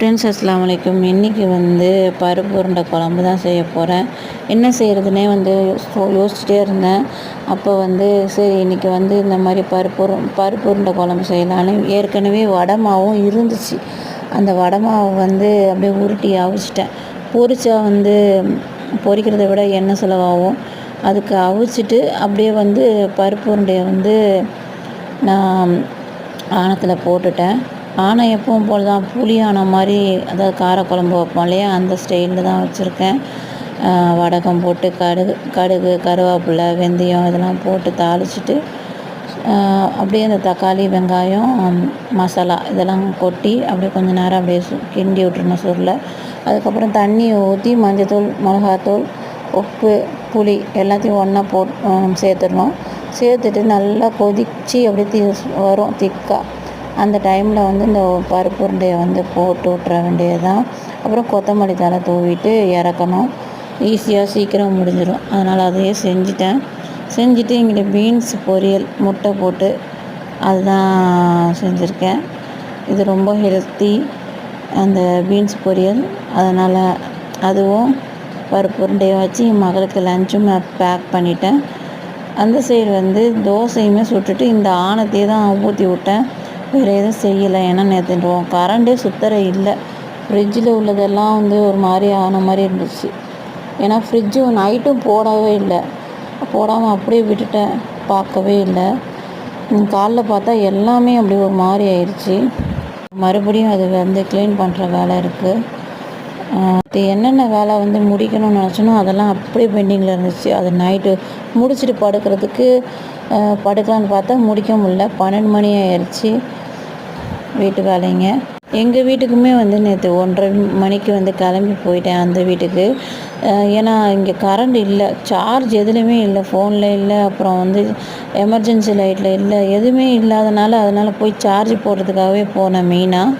Friends அஸ்ஸலாமு அலைக்கும். இன்றைக்கி வந்து பருப்பு உருண்டை குழம்பு தான் செய்ய போகிறேன். என்ன செய்கிறதுனே வந்து யோசிச்சுட்டே இருந்தேன். அப்போ வந்து சரி இன்றைக்கி வந்து இந்த மாதிரி பருப்பு உருண்டை குழம்பு செய்யலான்னு ஏற்கனவே வடை மாவும் இருந்துச்சு. அந்த வடை மாவு வந்து அப்படியே உருட்டி அவிச்சிட்டேன். பொரிச்சா வந்து பொரிக்கிறத விட எண்ணெய் செலவாகும். அதுக்கு அவிச்சிட்டு அப்படியே வந்து பருப்பு உருண்டையை வந்து நான் ஆணத்தில் போட்டுட்டேன். ஆனால் எப்பவும் போல் தான் புளி ஆன மாதிரி, அதாவது காரக்குழம்பு வைப்போம் இல்லையா, அந்த ஸ்டைலில் தான் வச்சுருக்கேன். வடகம் போட்டு கடுகு கருவேப்பிலை வெந்தயம் இதெல்லாம் போட்டு தாளிச்சிட்டு அப்படியே அந்த தக்காளி வெங்காயம் மசாலா இதெல்லாம் கொட்டி அப்படியே கொஞ்சம் நேரம் அப்படியே கிண்டி விட்டுருணும் சுருளை. அதுக்கப்புறம் தண்ணியை ஊற்றி மஞ்சத்தூள் மிளகாத்தூள் உப்பு புளி எல்லாத்தையும் ஒன்றா சேர்த்துடணும். சேர்த்துட்டு நல்லா கொதித்து அப்படியே வரும் திக்காக. அந்த டைமில் வந்து இந்த பருப்பு உருண்டையை வந்து போட்டு விட்ற வேண்டியது தான். அப்புறம் கொத்தமல்லி தழை தூவிட்டு இறக்கணும். ஈஸியாக சீக்கிரம் முடிஞ்சிடும். அதனால் அதையே செஞ்சுட்டு இங்கே பீன்ஸ் பொரியல் முட்டை போட்டு அதுதான் செஞ்சுருக்கேன். இது ரொம்ப ஹெல்த்தி அந்த பீன்ஸ் பொரியல். அதனால் அதுவும் பருப்பு உருண்டையை வச்சு என் மகளுக்கு லஞ்சும் நான் பேக் பண்ணிட்டேன். அந்த சைடு வந்து தோசையுமே சுட்டுட்டு இந்த ஆணத்தையே தான் ஊற்றி விட்டேன். வேறு எதுவும் செய்யலை. ஏன்னா நேற்று கரண்டே சுத்தர இல்லை. ஃப்ரிட்ஜில் உள்ளதெல்லாம் வந்து ஒரு மாதிரி ஆன மாதிரி இருந்துச்சு. ஏன்னா ஃப்ரிட்ஜு நைட்டும் போடாமல் அப்படியே விட்டுட்டேன், பார்க்கவே இல்லை. காலைல பார்த்தா எல்லாமே அப்படி ஒரு மாதிரி ஆயிடுச்சு. மறுபடியும் அது வந்து க்ளீன் பண்ணுற வேலை இருக்குது. என்னென்ன வேலை வந்து முடிக்கணும்னு நினச்சனோ அதெல்லாம் அப்படியே பெண்டிங்கில் இருந்துச்சு. அது நைட்டு முடிச்சுட்டு படுக்கலான்னு பார்த்தா முடிக்க முடியல. 12 மணி ஆயிடுச்சு வீட்டு வேலைங்க. எங்கள் வீட்டுக்குமே வந்து நேற்று 1:30 மணிக்கு வந்து கிளம்பி போயிட்டேன் அந்த வீட்டுக்கு. ஏன்னா இங்கே கரண்ட் இல்லை, சார்ஜ் எதுலேயுமே இல்லை, ஃபோனில் இல்லை, அப்புறம் வந்து எமர்ஜென்சி லைட்டில் இல்லை, எதுவுமே இல்லாதனால அதனால் போய் சார்ஜ் போடுறதுக்காகவே போனேன் மெயினாக.